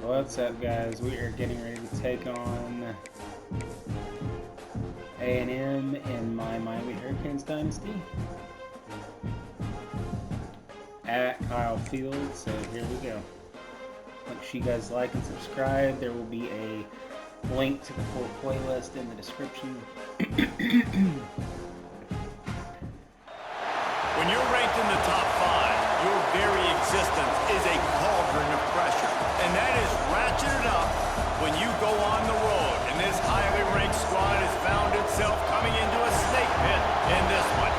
What's up, guys? We are getting ready to take on A&M in my Miami Hurricanes Dynasty at Kyle Field. So here we go. Make sure you guys like and subscribe. There will be a link to the full playlist in the description. When you're ranked in the top 5, your very existence is a cauldron of pressure. And that is ratcheted up when you go on the road. And this highly ranked squad has found itself coming into a snake pit in this one.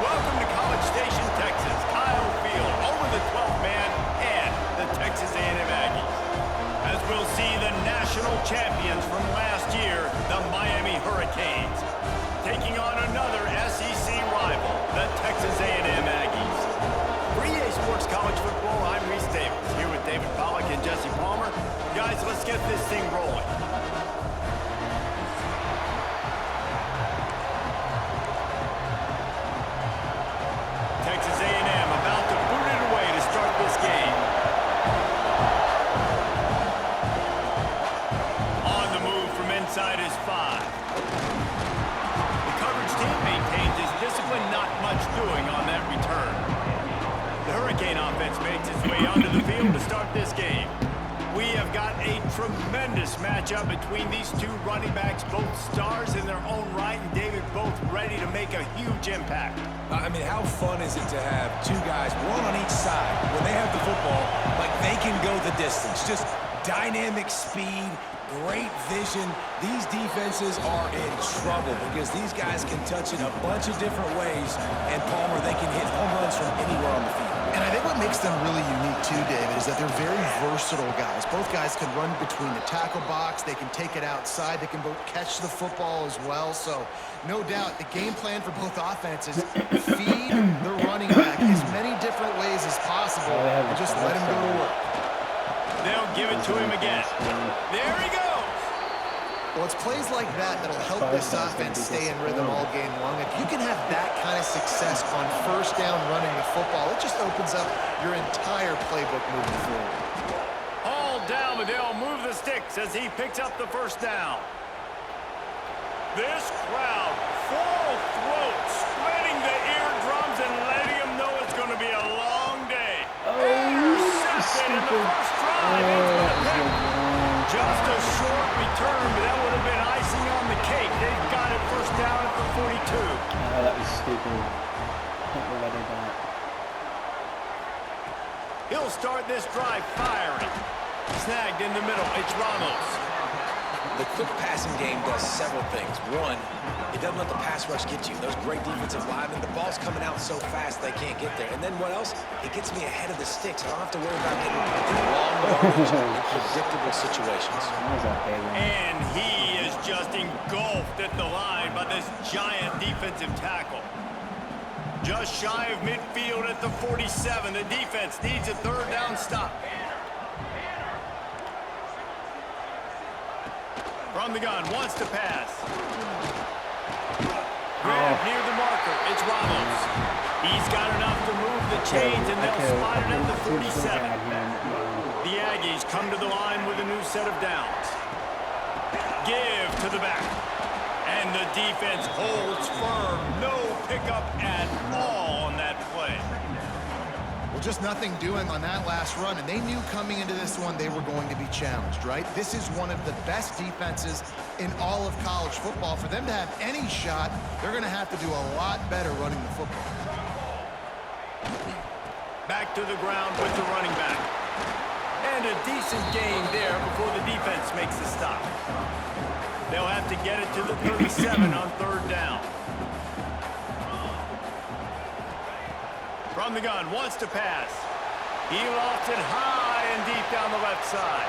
Welcome to College Station, Texas. Kyle Field over the 12th man and the Texas A&M Aggies. As we'll see the national champions from last year, the Miami Hurricanes, taking on another SEC rival, the Texas A&M Aggies. For EA Sports College Football, I'm Reese Davis, here with David Pollack and Jesse Palmer. Guys, let's get this thing rolling. Texas A&M about to boot it away to start this game. On the move from inside his 5. The coverage team maintains his discipline, not much doing on that return. The Hurricane offense makes its way onto the field to start this game. We have got a tremendous matchup between these two running backs, both stars in their own right, and David, both ready to make a huge impact. I mean, how fun is it to have two guys, one on each side, when they have the football, like they can go the distance. Just dynamic speed, great vision. These defenses are in trouble because these guys can touch it a bunch of different ways, and Palmer, they can hit home runs from anywhere on the field. And I think what makes them really unique too, David, is that they're very versatile guys. Both guys can run between the tackle box. They can take it outside. They can both catch the football as well. So no doubt the game plan for both offenses, feed the running back as many different ways as possible and just let him go to work. They'll give it to him again. There he goes. Well, it's plays like that that'll help this offense stay in rhythm all game long. If you can have that kind of success on first down running the football, it just opens up your entire playbook moving forward. All down, but they'll move the sticks as he picks up the first down. This crowd, full throat, splitting the eardrums and letting them know it's going to be a long day. Intercepted in the first drive. Just a short return, but that would have been icing on the cake. They've got it first down at the 42. Oh, that was stupid. Can't believe I did that. He'll start this drive firing. Snagged in the middle. It's Ramos. The quick passing game does several things. One, it doesn't let the pass rush get you. Those great defensive linemen, the ball's coming out so fast they can't get there. And then what else? It gets me ahead of the sticks. I don't have to worry about getting long yardage in predictable situations. And he is just engulfed at the line by this giant defensive tackle. Just shy of midfield at the 47. The defense needs a third down stop. From the gun, wants to pass. Grab near the marker. It's Ramos. He's got enough to move the chains, and they'll spot it at the 47. The Aggies come to the line with a new set of downs. Give to the back. And the defense holds firm. No pickup at all on that play. Well, just nothing doing on that last run, and they knew coming into this one they were going to be challenged, right? This is one of the best defenses in all of college football. For them to have any shot, they're going to have to do a lot better running the football. Back to the ground with the running back. And a decent gain there before the defense makes the stop. They'll have to get it to the 37 on third down. From the gun, wants to pass. He lofts it high and deep down the left side.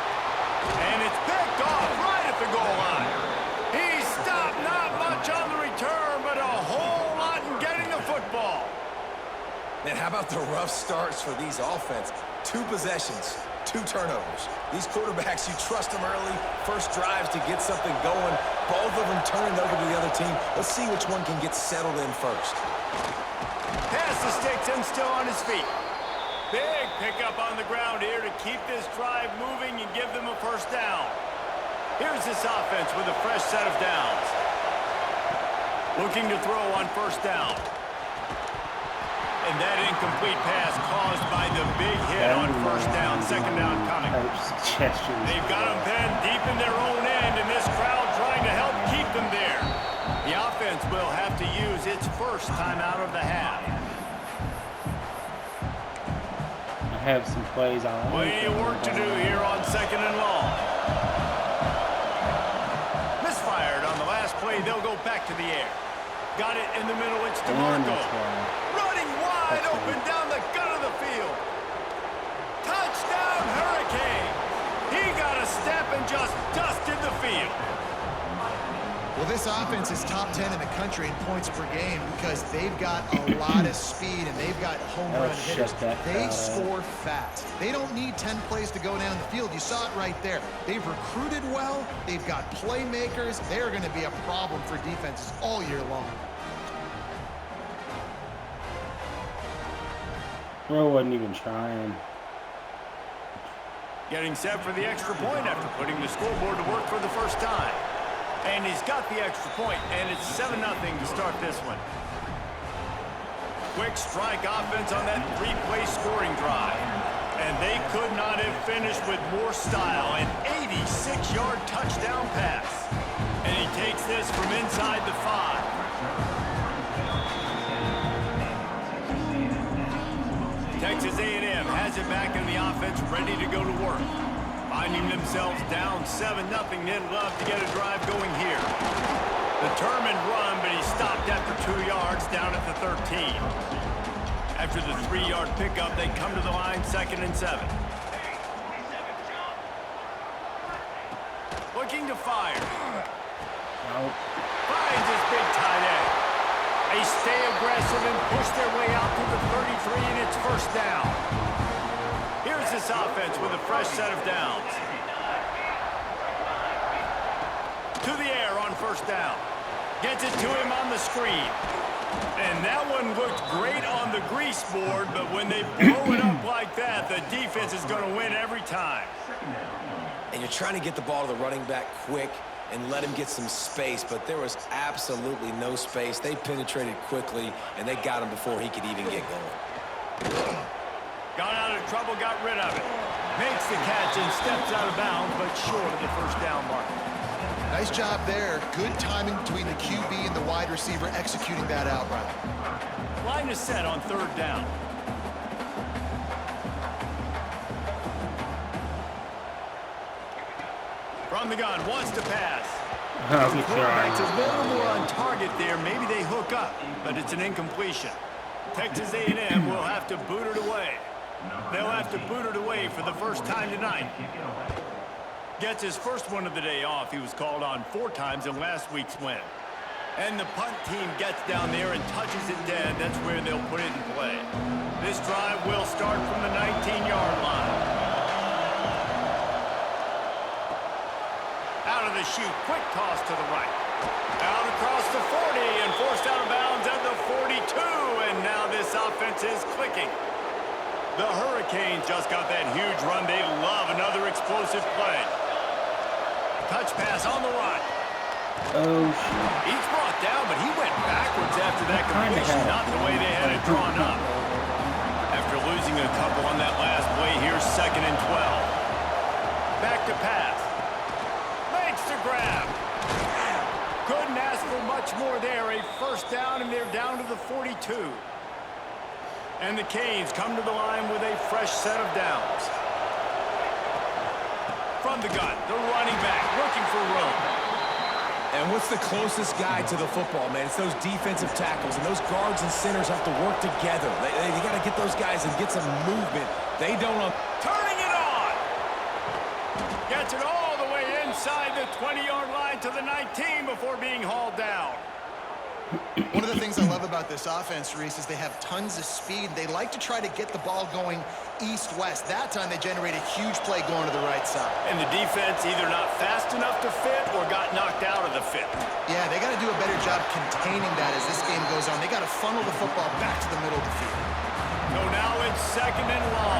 And it's picked off right at the goal line. He stopped, not much on the return, but a whole lot in getting the football. Man, how about the rough starts for these offense? 2 possessions, 2 turnovers. These quarterbacks, you trust them early, first drives to get something going. Both of them turning over to the other team. Let's see which one can get settled in first. Pass the sticks and still on his feet. Big pickup on the ground here to keep this drive moving and give them a first down. Here's this offense with a fresh set of downs. Looking to throw on first down. And that incomplete pass caused by the big hit on first down, second down coming. They've got them pinned deep in their own end, and this crowd trying to help keep them there. The offense will have to use its first timeout of the half. Have some plays on. Plenty of work to do here on second and long. Misfired on the last play. They'll go back to the air. Got it in the middle. It's DeMarco. Running wide open down the gut of the field. Touchdown, Hurricane. He got a step and just dusted the field. Well, this offense is top 10 in the country in points per game because they've got a lot of speed and they've got home run hitters. They score fast. They don't need 10 plays to go down the field. You saw it right there. They've recruited well. They've got playmakers. They're going to be a problem for defenses all year long. Bro wasn't even trying. Getting set for the extra point after putting the scoreboard to work for the first time. And he's got the extra point, and it's 7-0 to start this one. Quick strike offense on that three-play scoring drive. And they could not have finished with more style. An 86-yard touchdown pass. And he takes this from inside the 5. Texas A&M has it back in the offense, ready to go to work. Finding themselves down 7-0, they'd love to get a drive going here. Determined run, but he stopped after 2 yards down at the 13. After the 3-yard pickup, they come to the line 2nd and 7. Looking to fire. Nope. Finds his big tight end. They stay aggressive and push their way out to the 33, and it's first down. Here's this offense with a fresh set of downs. To the air on first down. Gets it to him on the screen. And that one looked great on the grease board, but when they blow it up like that, the defense is going to win every time. And you're trying to get the ball to the running back quick and let him get some space, but there was absolutely no space. They penetrated quickly, and they got him before he could even get going. Got out of trouble, got rid of it. Makes the catch and steps out of bounds, but short of the first down mark. Nice job there. Good timing between the QB and the wide receiver executing that out route. Line is set on 3rd down. From the gun, wants to pass. The quarterback's a little more on target there. Maybe they hook up, but it's an incompletion. Texas A&M will have to boot it away. They'll have to boot it away for the first time tonight. Gets his first one of the day off. He was called on 4 times in last week's win. And the punt team gets down there and touches it dead. That's where they'll put it in play. This drive will start from the 19-yard line. Out of the chute, quick toss to the right. Out across the 40 and forced out of bounds at the 42. And now this offense is clicking. The Hurricanes just got that huge run. They love another explosive play. Touch pass on the run. Oh, shit. He's brought down, but he went backwards after that completion, not the way they had it drawn up. After losing a couple on that last play, here's 2nd and 12. Back to pass. Makes the grab. Couldn't ask for much more there. A first down, and they're down to the 42. And the Canes come to the line with a fresh set of downs. From the gun, the running back looking for room. And what's the closest guy to the football, man? It's those defensive tackles, and those guards and centers have to work together. They got to get those guys and get some movement. They don't. Turning it on. Gets it all the way inside the 20-yard line to the 19 before being hauled down. One of the things I love about this offense, Reese, is they have tons of speed. They like to try to get the ball going east-west. That time they generate a huge play going to the right side. And the defense either not fast enough to fit or got knocked out of the fit. Yeah, they got to do a better job containing that as this game goes on. They got to funnel the football back to the middle of the field. So now it's 2nd and long.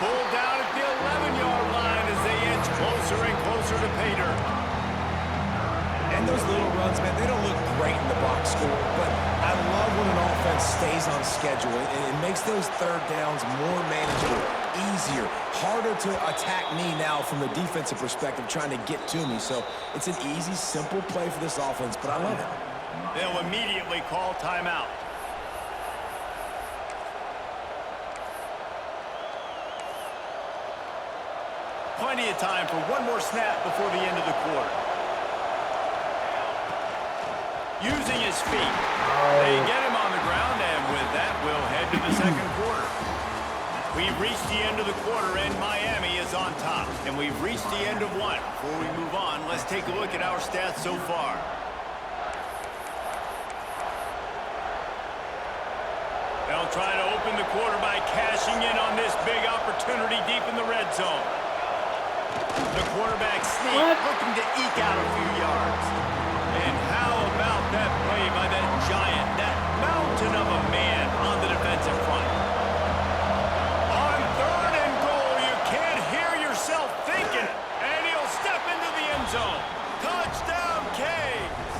pulled down at the 11-yard line as they inch closer and closer to pay dirt. And those little runs, man, they don't look great in the box score, but I love when an offense stays on schedule. It makes those third downs more manageable, easier, harder to attack me now from the defensive perspective trying to get to me. So it's an easy, simple play for this offense, but I love it. They'll immediately call timeout. Plenty of time for one more snap before the end of the quarter. Using his feet. They get him on the ground, and with that, we'll head to the second quarter. We've reached the end of the quarter, and Miami is on top. And we've reached the end of one. Before we move on, let's take a look at our stats so far. They'll try to open the quarter by cashing in on this big opportunity deep in the red zone. The quarterback sneak, looking to eke out a few yards. And how about that play by that giant, that mountain of a man on the defensive front? On third and goal, you can't hear yourself thinking, and he'll step into the end zone. Touchdown, Canes!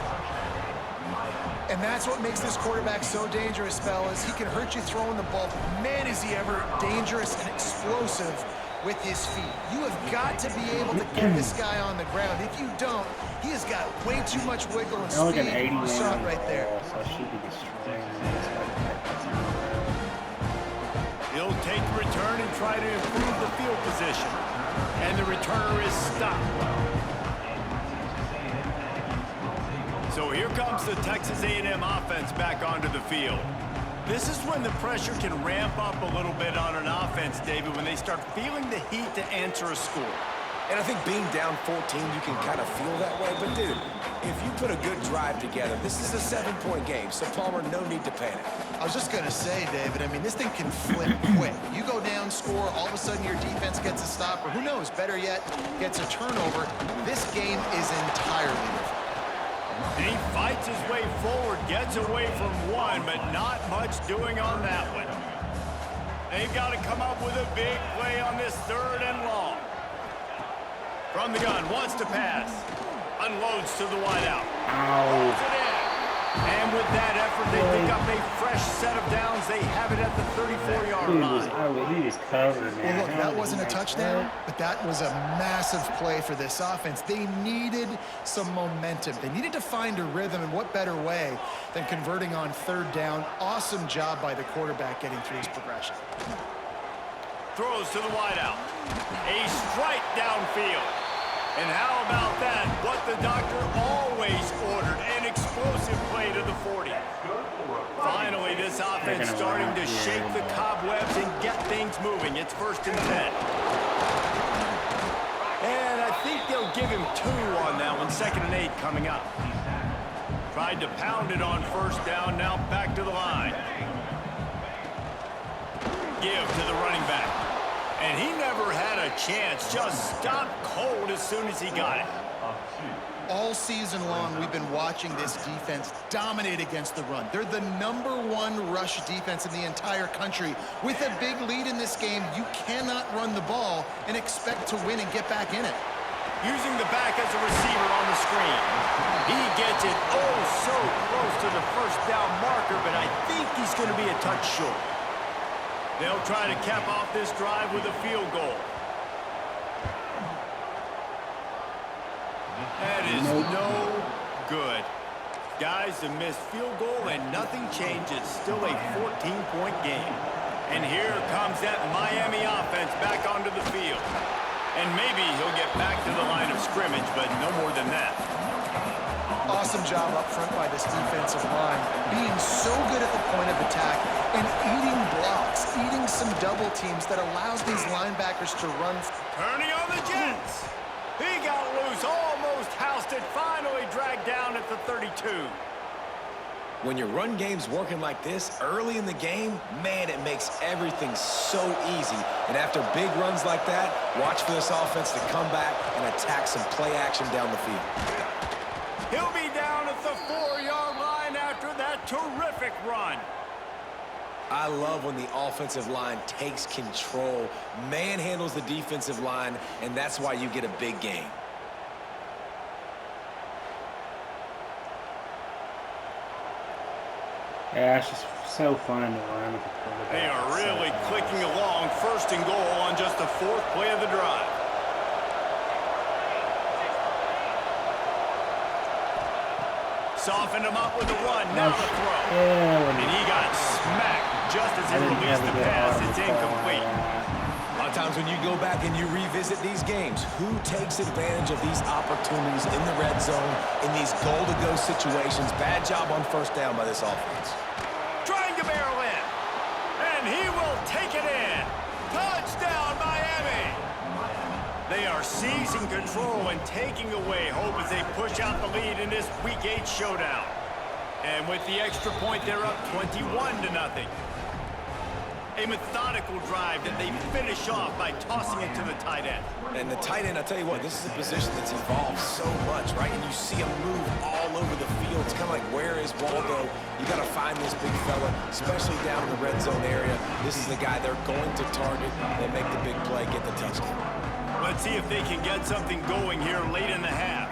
And that's what makes this quarterback so dangerous, fellas. He can hurt you throwing the ball. Man, is he ever dangerous and explosive with his feet. You have got to be able to get this guy on the ground. If you don't, he has got way too much wiggle and speed. You saw it right there. So I should be destroying He'll take the return and try to improve the field position. And the returner is stopped. So here comes the Texas A&M offense back onto the field. This is when the pressure can ramp up a little bit on an offense, David, when they start feeling the heat to answer a score. And I think being down 14, you can kind of feel that way. But, dude, if you put a good drive together, this is a 7-point game. So, Palmer, no need to panic. I was just going to say, David, I mean, this thing can flip quick. You go down, score, all of a sudden your defense gets a stop, or who knows, better yet, gets a turnover. This game is entirely different. And he fights his way forward, gets away from one, but not much doing on that one. They've got to come up with a big play on this third and long. From the gun, wants to pass. Unloads to the wideout. Throws it in. And with that effort, they pick up a fresh set of downs. They have it at the 34-yard line. He was covered, man. Well, look, that wasn't a touchdown, but that was a massive play for this offense. They needed some momentum. They needed to find a rhythm, and what better way than converting on third down. Awesome job by the quarterback getting through his progression. Throws to the wideout. A strike downfield. And how about that? What the doctor always ordered, an explosive play to the 40. Finally, this offense starting to shake the cobwebs and get things moving. It's 1st and 10. And I think they'll give him 2 on that one. 2nd and 8 coming up. Tried to pound it on 1st down, now back to the line. Give to the running back. And he never had a chance, just stopped cold as soon as he got it. All season long, we've been watching this defense dominate against the run. They're the #1 rush defense in the entire country. With a big lead in this game, you cannot run the ball and expect to win and get back in it. Using the back as a receiver on the screen. He gets it oh so close to the 1st down marker, but I think he's going to be a touch short. They'll try to cap off this drive with a field goal. That is no good. Guys, a missed field goal and nothing changes. Still a 14-point game. And here comes that Miami offense back onto the field. And maybe he'll get back to the line of scrimmage, but no more than that. Awesome job up front by this defensive line, being so good at the point of attack and eating blocks, eating some double teams that allows these linebackers to run. Turning on the Jets. He got loose, almost housed it, finally dragged down at the 32. When your run game's working like this early in the game, man, it makes everything so easy. And after big runs like that, watch for this offense to come back and attack some play action down the field. He'll be down at the 4-yard line after that terrific run. I love when the offensive line takes control, manhandles the defensive line, and that's why you get a big game. Yeah, it's just so fun to run with the quarterback. They are really clicking along. 1st and goal on just the 4th play of the drive. Softened him up with the run, now the throw. Yeah, and he got smacked just as he released the pass. It's incomplete. A lot of times when you go back and you revisit these games, who takes advantage of these opportunities in the red zone, in these goal-to-go situations? Bad job on 1st down by this offense. Trying to barrel in, and he will take it in. Touchdown, Miami. They are seizing control and taking away hope as they push out the lead in this Week 8 showdown. And with the extra point, they're up 21-0. A methodical drive that they finish off by tossing it to the tight end. And the tight end, I'll tell you what, this is a position that's evolved so much, right? And you see him move all over the field. It's kind of like, where is Waldo? You got to find this big fella, especially down in the red zone area. This is the guy they're going to target and make the big play, get the touchdown. Let's see if they can get something going here late in the half.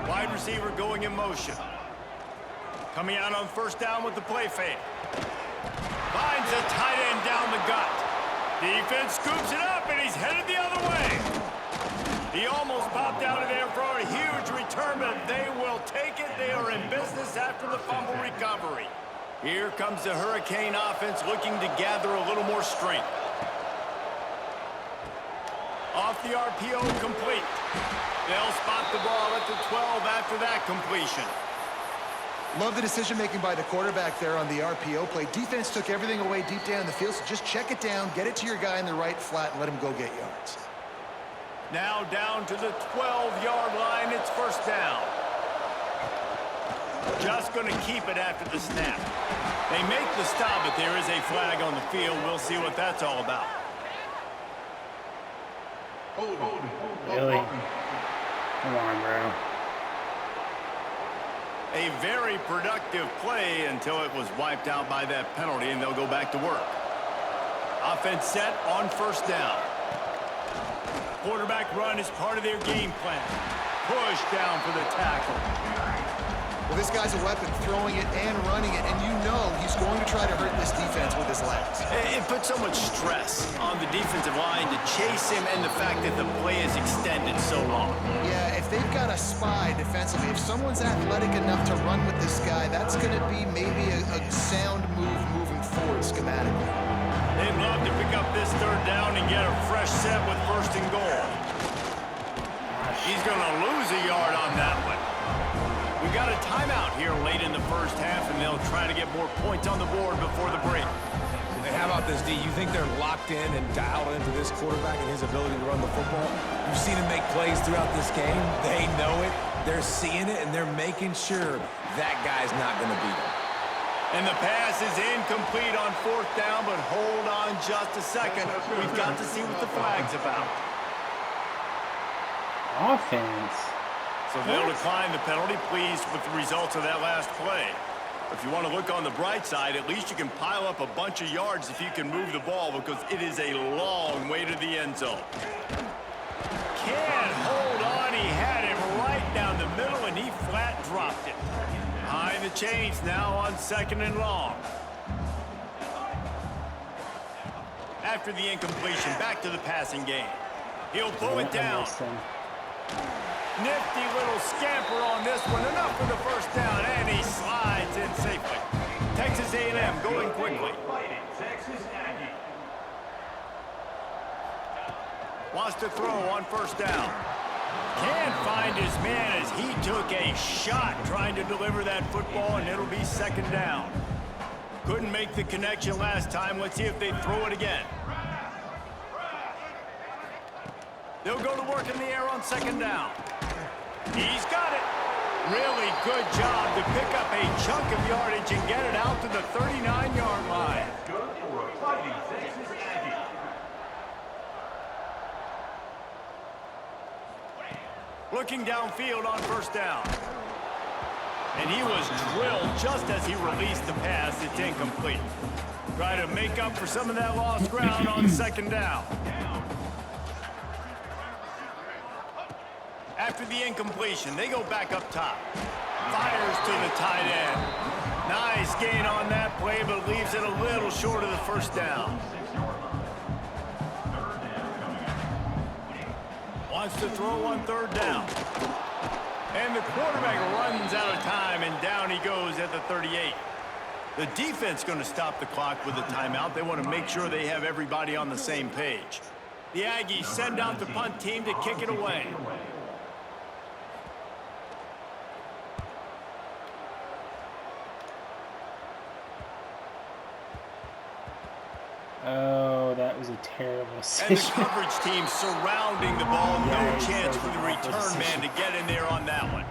Wide receiver going in motion. Coming out on 1st down with the play fake. Finds a tight end down the gut. Defense scoops it up, and he's headed the other way. He almost popped out of there for a huge return, but they will take it. They are in business after the fumble recovery. Here comes the Hurricane offense looking to gather a little more strength. Off the RPO, complete. They'll spot the ball at the 12 after that completion. Love the decision-making by the quarterback there on the RPO play. Defense took everything away deep down the field, so just check it down, get it to your guy in the right flat, and let him go get yards. Now down to the 12-yard line. It's 1st down. Just going to keep it after the snap. They make the stop, but there is a flag on the field. We'll see what that's all about. Really? Come on, bro. A very productive play until it was wiped out by that penalty, and they'll go back to work. Offense set on 1st down. Quarterback run is part of their game plan. Push down for the tackle. Well, this guy's a weapon, throwing it and running it, and you know he's going to try to hurt this defense with his legs. It puts so much stress on the defensive line to chase him, and the fact that the play is extended so long. Yeah, if they've got a spy defensively, if someone's athletic enough to run with this guy, that's going to be maybe a sound move moving forward schematically. They'd love to pick up this 3rd down and get a fresh set with 1st and goal. He's going to lose a yard on that one. We got a timeout here late in the 1st half, and they'll try to get more points on the board before the break. Hey, how about this, D? You think they're locked in and dialed into this quarterback and his ability to run the football? You've seen him make plays throughout this game. They know it. They're seeing it, and they're making sure that guy's not going to beat him. And the pass is incomplete on 4th down, but hold on just a second. We've got to see what the flag's about. Offense. So they'll decline the penalty, pleased with the results of that last play. If you want to look on the bright side, at least you can pile up a bunch of yards if you can move the ball, because it is a long way to the end zone. Can't hold on. He had him right down the middle, and he flat dropped it. Behind the chains now on 2nd and long. After the incompletion, back to the passing game. He'll pull it down. Nifty little scamper on this one. Enough for the 1st down, and he slides in safely. Texas A&M going quickly. Wants to throw on 1st down. Can't find his man as he took a shot trying to deliver that football, and it'll be 2nd down. Couldn't make the connection last time. Let's see if they throw it again. They'll go to work in the air on 2nd down. He's got it. Really good job to pick up a chunk of yardage and get it out to the 39-yard line. Looking downfield on 1st down. And he was drilled just as he released the pass. It's incomplete. Try to make up for some of that lost ground on second down. After the incompletion, they go back up top. Fires to the tight end. Nice gain on that play, but leaves it a little short of the first down. Wants to throw on third down. And the quarterback runs out of time, and down he goes at the 38. The defense going to stop the clock with a timeout. They want to make sure they have everybody on the same page. The Aggies send out the punt team to kick it away. Oh, that was a terrible And the decision. coverage team surrounding the ball. No chance for the return man to get in there on that one.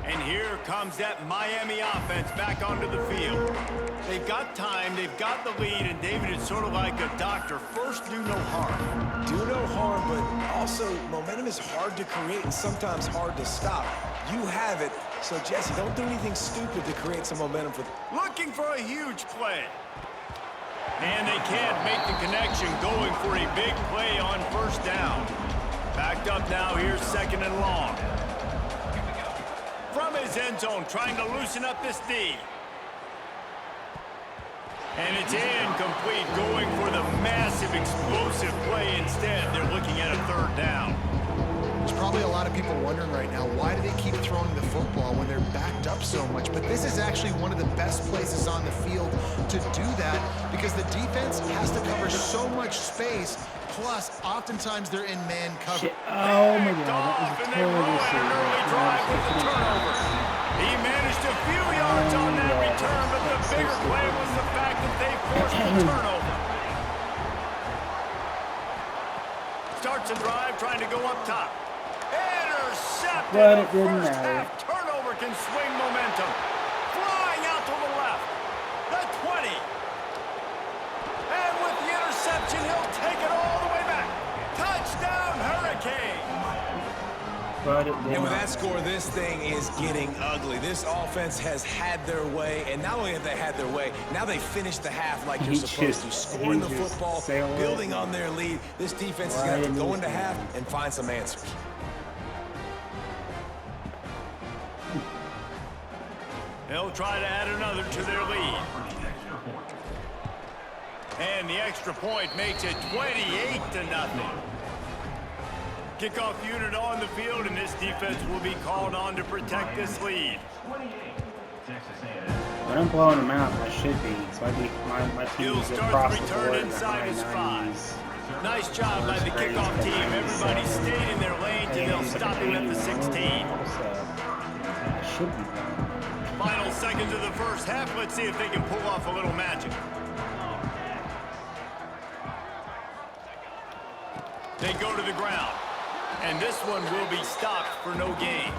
And here comes that Miami offense back onto the field. They've got time, they've got the lead, and David is sort of like a doctor. First, do no harm. Do no harm, but also momentum is hard to create and sometimes hard to stop. You have it, so Jesse, don't do anything stupid to create some momentum for... Looking for a huge play. And they can't make the connection, going for a big play on first down. Backed up now, here's second and long. From his end zone, trying to loosen up this D. And it's incomplete, going for the massive explosive play instead. They're looking at a third down. There's probably a lot of people wondering right now, why do they keep throwing the football when they're backed up so much? But this is actually one of the best places on the field to do that because the defense has to cover so much space. Plus, oftentimes they're in man cover. Shit. Oh my God, that was a terrible He managed a few yards on that return, but the bigger play was the fact that they forced the turnover. Starts a drive, trying to go up top. Intercepted. But it didn't First matter. half turnover can swing momentum. Flying out to the left. The 20. And with the interception, he'll take it all the way back. Touchdown, Hurricane. But it didn't And with that matter. score, this thing is getting ugly. This offense has had their way, and not only have they had their way, now they finished the half like you're supposed to. Scoring the football, building on their lead. This defense is going to have to go into half and find some answers. They'll try to add another to their lead. And the extra point makes it 28-0. Kickoff unit on the field, and this defense will be called on to protect this lead. When I'm blowing them out, I should be. So my team He'll is start across the the return board in the inside high his 90s. Nice job by the kickoff team. Everybody stayed in their lanes, and they'll stop him at the 16. So I should be fine. Final seconds of the first half. Let's see if they can pull off a little magic. They go to the ground. And this one will be stopped for no gain.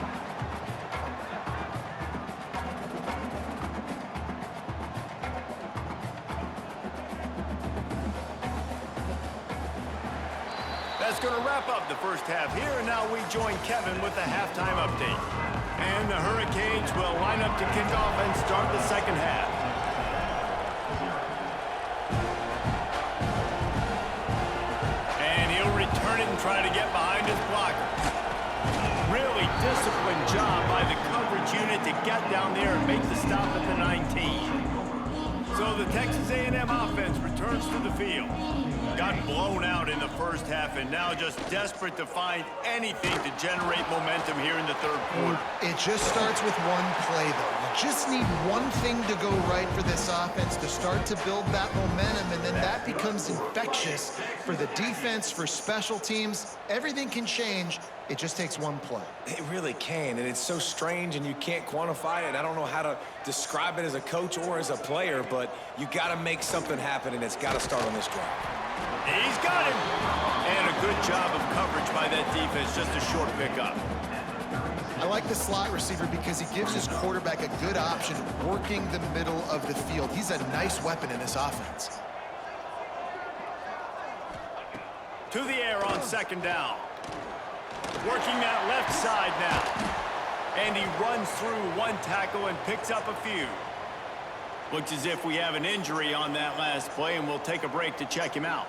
That's going to wrap up the first half here. And now we join Kevin with the halftime update. And the Hurricanes will line up to kick off and start the second half. And he'll return it and try to get behind his blockers. Really disciplined job by the coverage unit to get down there and make the stop at the 19. So the Texas A&M offense returns to the field. Got blown out in the first half and now just desperate to find anything to generate momentum here in the third quarter. It just starts with one play, though. You just need one thing to go right for this offense to start to build that momentum, and then that becomes infectious for the defense, for special teams. Everything can change. It just takes one play. It really can, and it's so strange, and you can't quantify it. I don't know how to describe it as a coach or as a player, but you got to make something happen, and it's got to start on this drive. He's got him. And a good job of coverage by that defense. Just a short pickup. I like the slot receiver because he gives his quarterback a good option working the middle of the field. He's a nice weapon in this offense. To the air on second down. Working that left side now. And he runs through one tackle and picks up a few. Looks as if we have an injury on that last play, and we'll take a break to check him out.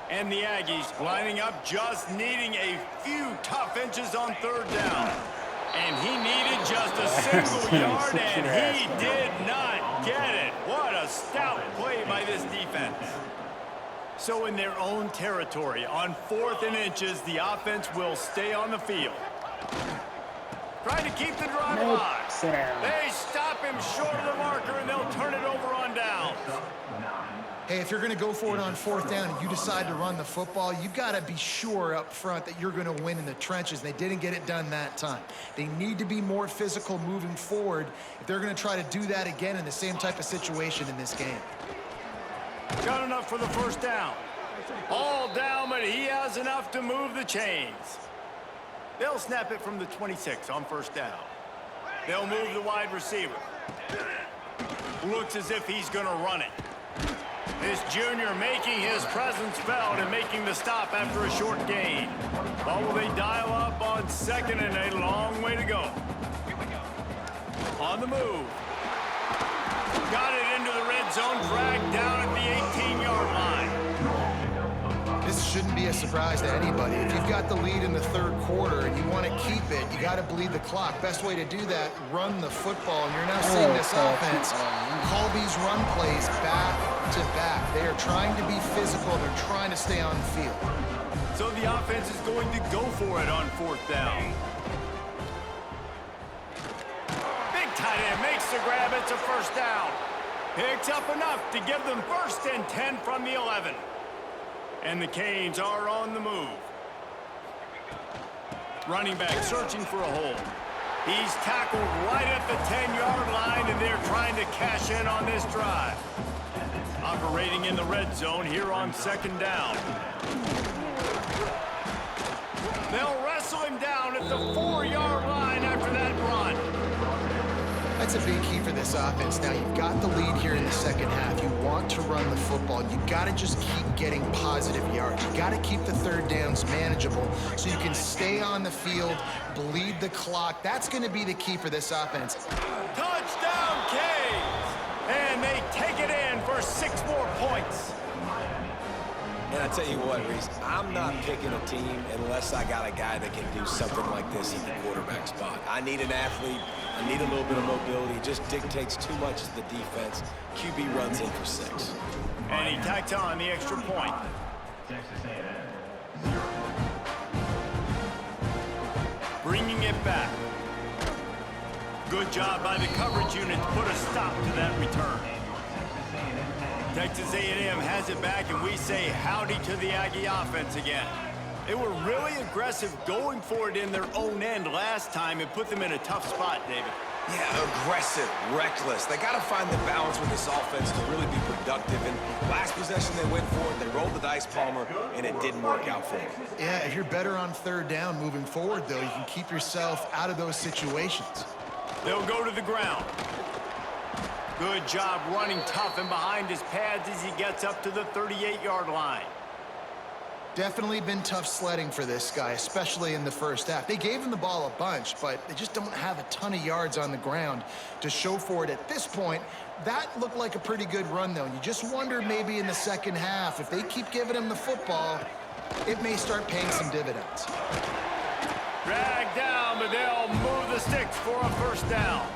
And the Aggies lining up, just needing a few tough inches on third down. And he needed just a single yard, and he did not get it. What a stout play by this defense. So in their own territory, on 4th and inches, the offense will stay on the field. Trying to keep the drive alive. They stop him short of the marker, and they'll turn it over on downs. Hey, if you're going to go for it on 4th down and you decide to run the football, you've got to be sure up front that you're going to win in the trenches. They didn't get it done that time. They need to be more physical moving forward if they're going to try to do that again in the same type of situation in this game. Got enough for the first down. All down, but he has enough to move the chains. They'll snap it from the 26 on first down. They'll move the wide receiver. Looks as if he's going to run it. This junior making his presence felt and making the stop after a short gain. But will they dial up on 2nd and a long way to go? On the move. Got it into the red zone, dragged down at the 18-yard line. This shouldn't be a surprise to anybody. If you've got the lead in the 3rd quarter and you want to keep it, you got to bleed the clock. Best way to do that, run the football. And you're now seeing this offense call these run plays back to back. They are trying to be physical. They're trying to stay on the field. So the offense is going to go for it on 4th down. Big tight end makes the grab. It's a first down. Picks up enough to give them 1st and 10 from the 11. And the Canes are on the move. Running back searching for a hole. He's tackled right at the 10-yard line, and they're trying to cash in on this drive. Operating in the red zone here on 2nd down. They'll wrestle him down at the 4-yard line after that run. That's a big key for this offense. Now, you've got the lead here in the 2nd half. You want to run the football. You've got to just keep getting positive yards. You've got to keep the 3rd downs manageable so you can stay on the field, bleed the clock. That's going to be the key for this offense. Touchdown, Canes! And they take it in for 6 more points. And I tell you what, Reese, I'm not picking a team unless I got a guy that can do something like this at the quarterback spot. I need an athlete. I need a little bit of mobility. It just dictates too much to the defense. QB runs in for 6. And he tacks on the extra point. Bringing it back. Good job by the coverage unit to put a stop to that return. Texas A&M has it back, and we say howdy to the Aggie offense again. They were really aggressive going for it in their own end last time and put them in a tough spot, David. Yeah, aggressive, reckless. They got to find the balance with this offense to really be productive. And last possession they went for it, they rolled the dice, Palmer, and it didn't work out for them. Yeah, if you're better on 3rd down moving forward, though, you can keep yourself out of those situations. They'll go to the ground. Good job running tough and behind his pads as he gets up to the 38-yard line. Definitely been tough sledding for this guy, especially in the 1st half. They gave him the ball a bunch, but they just don't have a ton of yards on the ground to show for it at this point. That looked like a pretty good run, though. And you just wonder maybe in the 2nd half, if they keep giving him the football, it may start paying some dividends. Dragged down, but they'll move the sticks for a first down.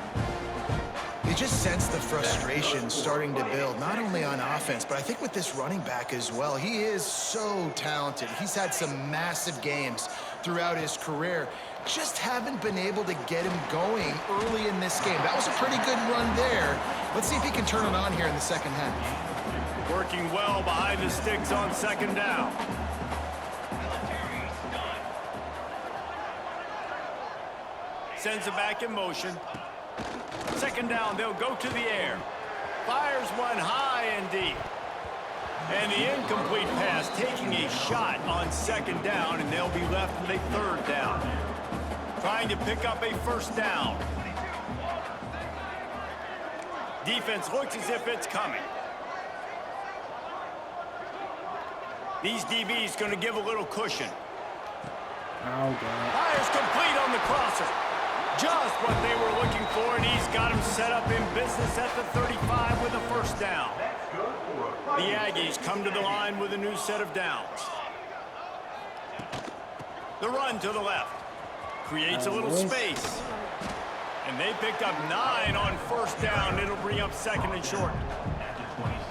You just sense the frustration starting to build, not only on offense, but I think with this running back as well. He is so talented. He's had some massive games throughout his career. Just haven't been able to get him going early in this game. That was a pretty good run there. Let's see if he can turn it on here in the 2nd half. Working well behind the sticks on 2nd down. Sends it back in motion. 2nd down, they'll go to the air. Fires one high and deep. And the incomplete pass taking a shot on 2nd down, and they'll be left with a 3rd down. Trying to pick up a 1st down. Defense looks as if it's coming. These DBs going to give a little cushion. Oh, God. Fires complete on the crosser. Just what they were looking for, and he's got him set up in business at the 35 with a first down. The Aggies come to the line with a new set of downs. The run to the left. Creates a little space. And they picked up 9 on first down. It'll bring up second and short.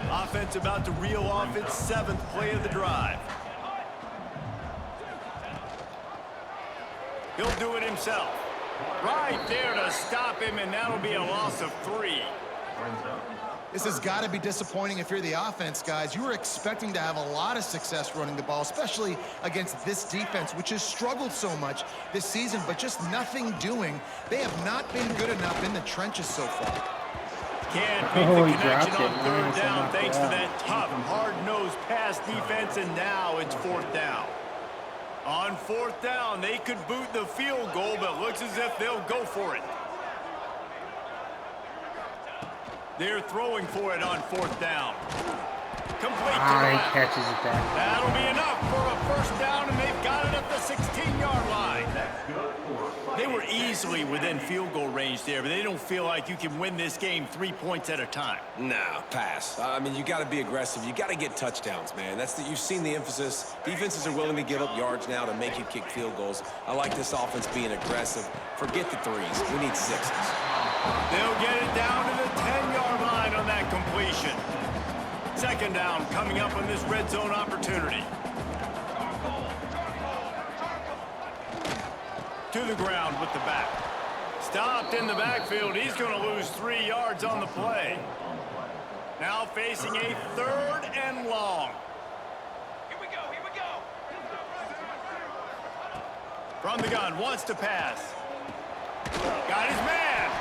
Offense about to reel off its 7th play of the drive. He'll do it himself. Right there to stop him, and that'll be a loss of 3. This has got to be disappointing if you're the offense, guys. You were expecting to have a lot of success running the ball, especially against this defense, which has struggled so much this season, but just nothing doing. They have not been good enough in the trenches so far. Can't make the connection on third down thanks to that tough, hard-nosed pass defense, and now it's 4th down. On 4th down, they could boot the field goal, but looks as if they'll go for it. They're throwing for it on 4th down. Complete to the left. Catches it back. That'll be enough for a first down, and they've got it at the 16-yard line. They were easily within field goal range there, but they don't feel like you can win this game 3 points at a time. Nah, pass. I mean, you got to be aggressive. You got to get touchdowns, man. You've seen the emphasis. Defenses are willing to give up yards now to make you kick field goals. I like this offense being aggressive. Forget the 3s. We need 6s. They'll get it down to the 10-yard line on that completion. Second down coming up on this red zone opportunity. To the ground with the back. Stopped in the backfield. He's going to lose 3 yards on the play. Now facing a 3rd and long. Here we go, here we go. From the gun, wants to pass. Got his man.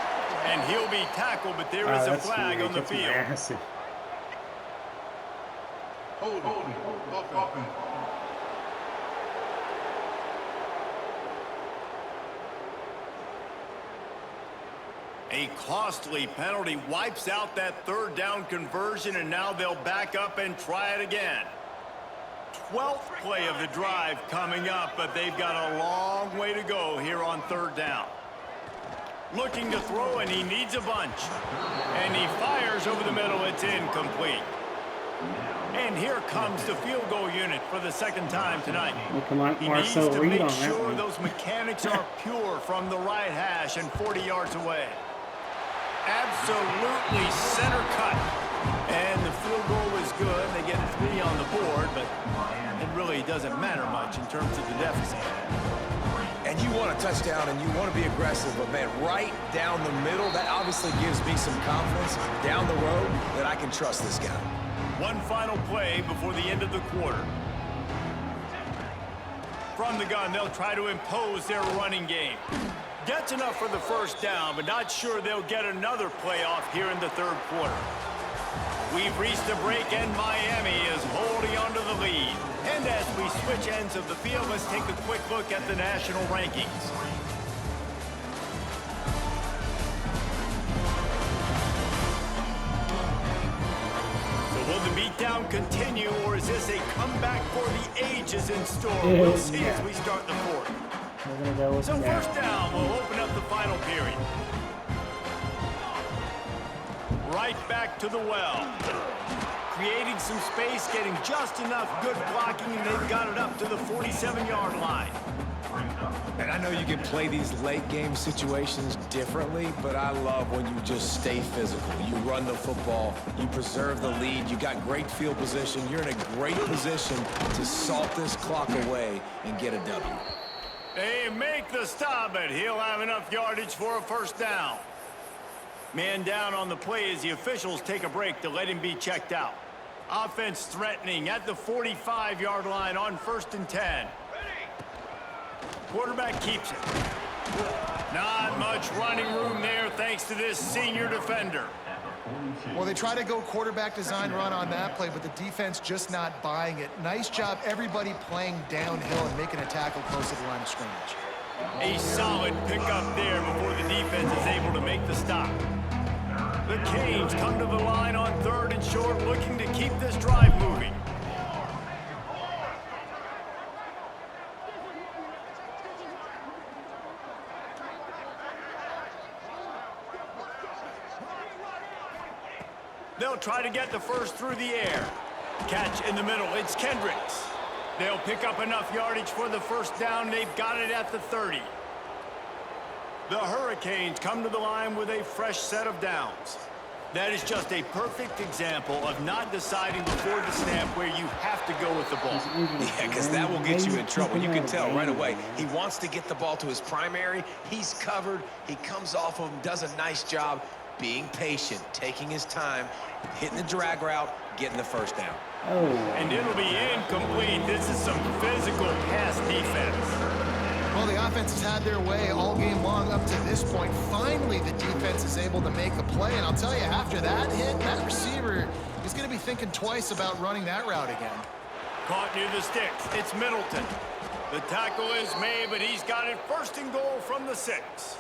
And he'll be tackled, but there is a flag on the field. Massive. A costly penalty wipes out that 3rd down conversion, and now they'll back up and try it again. 12th play of the drive coming up, but they've got a long way to go here on 3rd down. Looking to throw, and he needs a bunch. And he fires over the middle. It's incomplete. And here comes the field goal unit for the 2nd time tonight. He needs to make sure those mechanics are pure from the right hash and 40 yards away. Absolutely center cut. And the field goal is good. They get 3 on the board, but it really doesn't matter much in terms of the deficit. And you want a touchdown, and you want to be aggressive, but, man, right down the middle, that obviously gives me some confidence down the road that I can trust this guy. One final play before the end of the quarter. From the gun, they'll try to impose their running game. Gets enough for the first down, but not sure they'll get another play off here in the 3rd quarter. We've reached the break, and Miami is holding on to the lead. And as we switch ends of the field, let's take a quick look at the national rankings. So will the beatdown continue, or is this a comeback for the ages in store? We'll see as we start the 4th. So first down, we'll open up the final period. Right back to the well. Creating some space, getting just enough good blocking, and they've got it up to the 47-yard line. And I know you can play these late-game situations differently, but I love when you just stay physical. You run the football, you preserve the lead, you got great field position, you're in a great position to salt this clock away and get a W. They make the stop, but he'll have enough yardage for a first down. Man down on the play as the officials take a break to let him be checked out. Offense threatening at the 45-yard line on 1st and 10. Quarterback keeps it. Not much running room there thanks to this senior defender. Well, they try to go quarterback design run on that play, but the defense just not buying it. Nice job, everybody playing downhill and making a tackle close to the line of scrimmage. A solid pickup there before the defense is able to make the stop. The Canes come to the line on 3rd and short, looking to keep this drive moving. They'll try to get the first through the air. Catch in the middle. It's Kendricks. They'll pick up enough yardage for the first down. They've got it at the 30. The Hurricanes come to the line with a fresh set of downs. That is just a perfect example of not deciding before the snap where you have to go with the ball. Yeah, because that will get you in trouble. You can tell right away. He wants to get the ball to his primary. He's covered. He comes off of him, does a nice job being patient, taking his time, hitting the drag route, getting the first down. And it'll be incomplete. This is some physical pass defense. Well, the offense has had their way all game long up to this point. Finally, the defense is able to make a play. And I'll tell you, after that hit, that receiver is going to be thinking twice about running that route again. Caught near the sticks. It's Middleton. The tackle is made, but he's got it first and goal from the 6.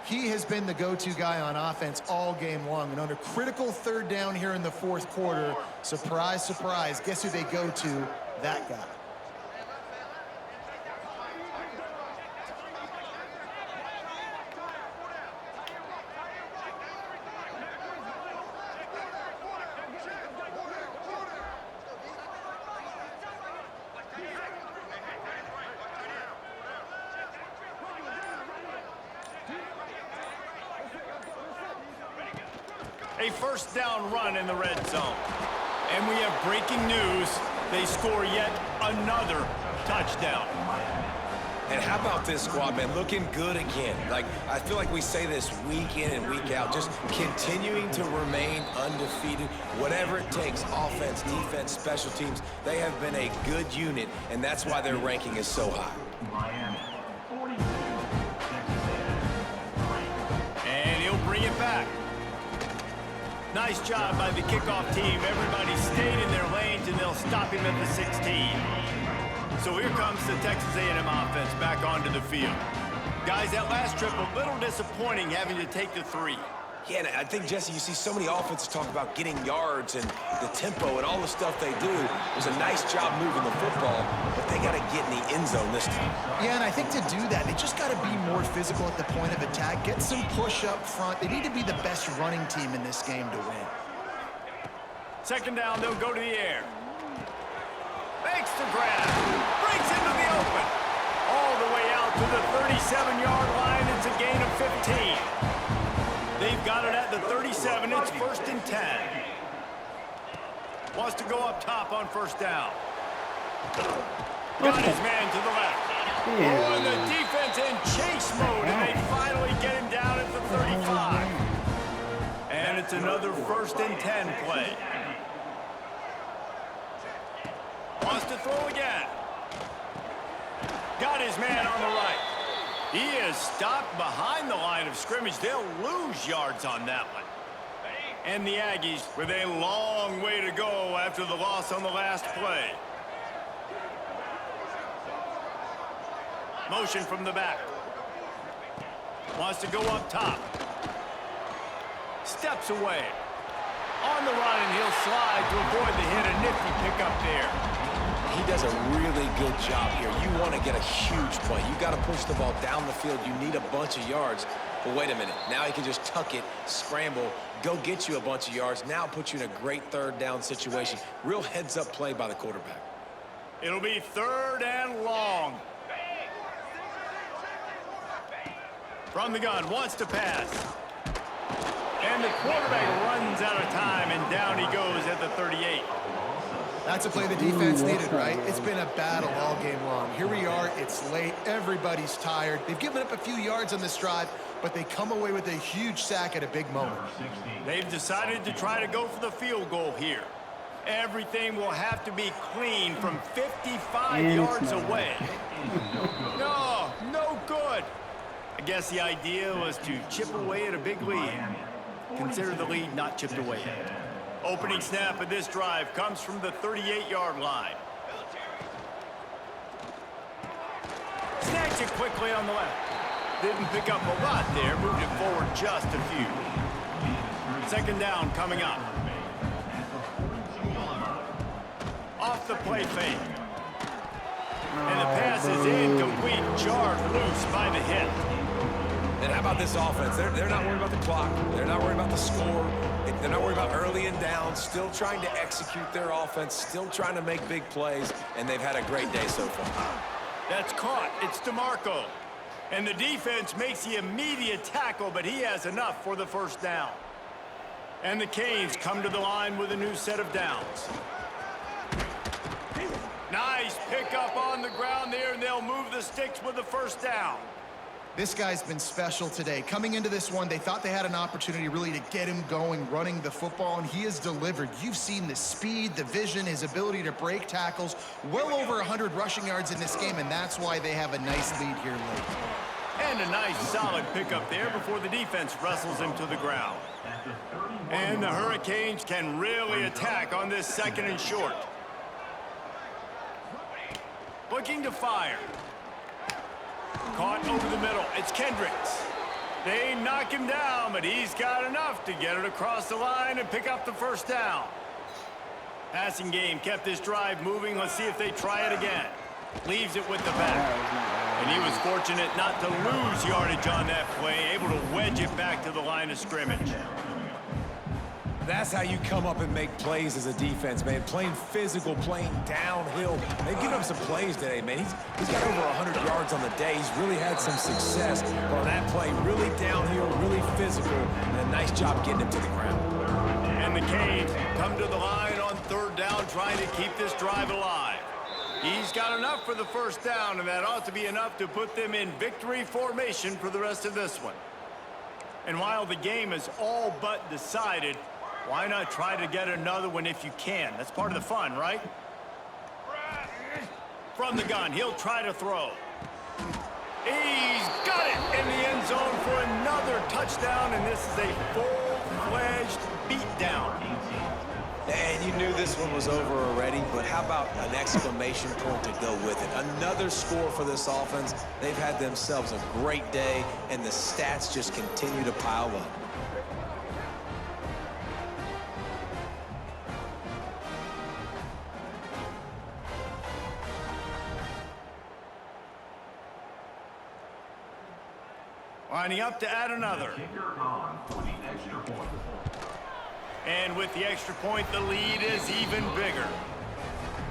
He has been the go-to guy on offense all game long. And under critical third down here in the fourth quarter, surprise, surprise, guess who they go to? That guy. A first down run in the red zone. And we have breaking news. They score yet another touchdown. And how about this squad, man? Looking good again. Like, I feel like we say this week in and week out, just continuing to remain undefeated. Whatever it takes, offense, defense, special teams, they have been a good unit, and that's why their ranking is so high. And he'll bring it back. Nice job by the kickoff team. Everybody stayed in their lanes, and they'll stop him at the 16. So here comes the Texas A&M offense back onto the field. Guys, that last trip, a little disappointing having to take the 3. Yeah, and I think, Jesse, you see so many offenses talk about getting yards and the tempo and all the stuff they do. It was a nice job moving the football, but they got to get in the end zone this time. Yeah, and I think to do that, they just got to be more physical at the point of attack, get some push up front. They need to be the best running team in this game to win. Second down, they'll go to the air. Makes the grab. Brings into the open. All the way out to the 37-yard line. It's a gain of 15. They've got it at the 37. It's first and 10. Wants to go up top on first down. Got his man to the left. Oh, and the defense in chase mode, and they finally get him down at the 35. And it's another first and 10 play. Wants to throw again. Got his man on the right. He is stopped behind the line of scrimmage. They'll lose yards on that one. And the Aggies with a long way to go after the loss on the last play. Motion from the back. Wants to go up top. Steps away. On the run, and he'll slide to avoid the hit. A nifty pickup there. He does a really good job here. You want to get a huge play. You got to push the ball down the field. You need a bunch of yards. But wait a minute. Now he can just tuck it, scramble, go get you a bunch of yards. Now put you in a great third down situation. Real heads-up play by the quarterback. It'll be third and long. From the gun, wants to pass. And the quarterback runs out of time, and down he goes at the 38. That's a play the defense needed, right? It's been a battle all game long. Here we are, it's late, everybody's tired. They've given up a few yards on this drive, but they come away with a huge sack at a big moment. They've decided to try to go for the field goal here. Everything will have to be clean from 55 yards away. No, no good. I guess the idea was to chip away at a big lead. Consider the lead not chipped away yet. Opening snap of this drive comes from the 38-yard line. Snatch it quickly on the left. Didn't pick up a lot there, moved it forward just a few. Second down coming up. Off the play fake. And the pass is incomplete, jarred loose by the hit. And how about this offense? They're not worried about the clock. They're not worried about the score. They're not worried about early and down. Still trying to execute their offense. Still trying to make big plays. And they've had a great day so far. That's caught. It's DeMarco. And the defense makes the immediate tackle, but he has enough for the first down. And the Canes come to the line with a new set of downs. Nice pickup on the ground there, and they'll move the sticks with the first down. This guy's been special today. Coming into this one, they thought they had an opportunity really to get him going, running the football, and he has delivered. You've seen the speed, the vision, his ability to break tackles. Well over 100 rushing yards in this game, and that's why they have a nice lead here late. And a nice solid pickup there before the defense wrestles him to the ground. And the Hurricanes can really attack on this second and short. Looking to fire. Caught over the middle. It's Kendricks. They knock him down, but he's got enough to get it across the line and pick up the first down. Passing game kept this drive moving. Let's see if they try it again. Leaves it with the back. And he was fortunate not to lose yardage on that play, able to wedge it back to the line of scrimmage. That's how you come up and make plays as a defense, man. Playing physical, playing downhill. They've given up some plays today, man. He's got over 100 yards on the day. He's really had some success. But on that play, really downhill, really physical, and a nice job getting him to the ground. And the Canes come to the line on third down, trying to keep this drive alive. He's got enough for the first down, and that ought to be enough to put them in victory formation for the rest of this one. And while the game is all but decided, why not try to get another one if you can? That's part of the fun, right? From the gun, he'll try to throw. He's got it in the end zone for another touchdown, and this is a full-fledged beatdown. And you knew this one was over already, but how about an exclamation point to go with it? Another score for this offense. They've had themselves a great day, and the stats just continue to pile up. Lining up to add another. And with the extra point, the lead is even bigger.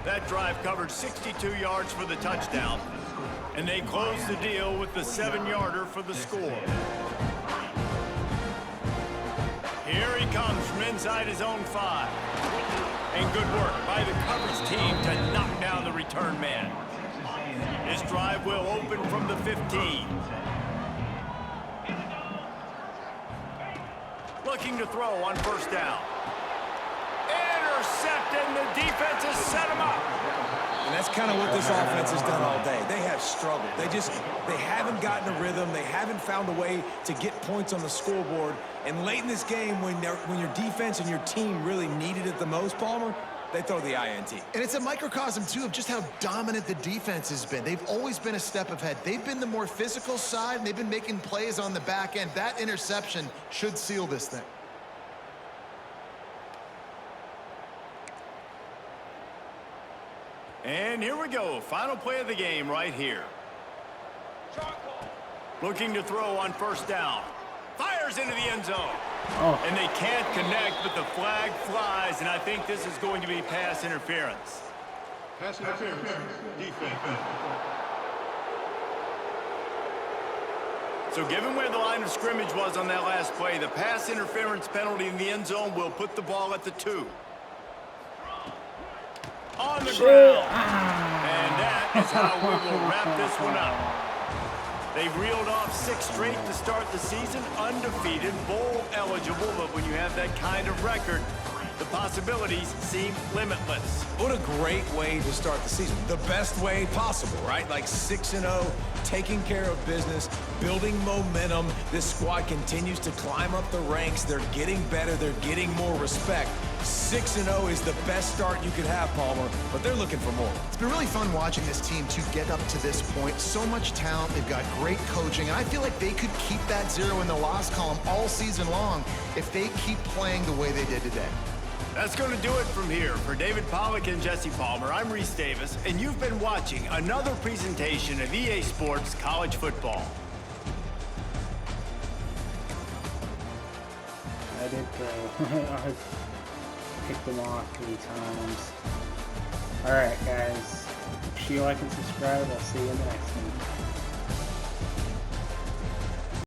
That drive covered 62 yards for the touchdown. And they close the deal with the 7-yarder for the score. Here he comes from inside his own 5. And good work by the coverage team to knock down the return man. This drive will open from the 15. Looking to throw on first down. Intercepted, and the defense has set him up. And that's kind of what this offense has done all day. They have struggled. They haven't gotten a rhythm. They haven't found a way to get points on the scoreboard. And late in this game, when your defense and your team really needed it the most, Palmer, they throw the INT. And it's a microcosm, too, of just how dominant the defense has been. They've always been a step ahead. They've been the more physical side, and they've been making plays on the back end. That interception should seal this thing. And here we go. Final play of the game right here. Looking to throw on first down. Fires into the end zone. And they can't connect, but the flag flies, and I think this is going to be pass interference. Pass interference. Defense. So given where the line of scrimmage was on that last play, the pass interference penalty in the end zone will put the ball at the 2. On the ground. And that is how we will wrap this one up. They've reeled off 6 straight to start the season, undefeated, bowl eligible, but when you have that kind of record, the possibilities seem limitless. What a great way to start the season. The best way possible, right? Like 6-0, taking care of business, building momentum. This squad continues to climb up the ranks. They're getting better. They're getting more respect. 6-0 is the best start you could have, Palmer, but they're looking for more. It's been really fun watching this team to get up to this point. So much talent. They've got great coaching, and I feel like they could keep that 0 in the loss column all season long if they keep playing the way they did today. That's going to do it from here. For David Pollack and Jesse Palmer, I'm Reese Davis, and you've been watching another presentation of EA Sports College Football. So I've picked them off 3 times. Alright guys, make sure you like and subscribe. I'll see you in the next one.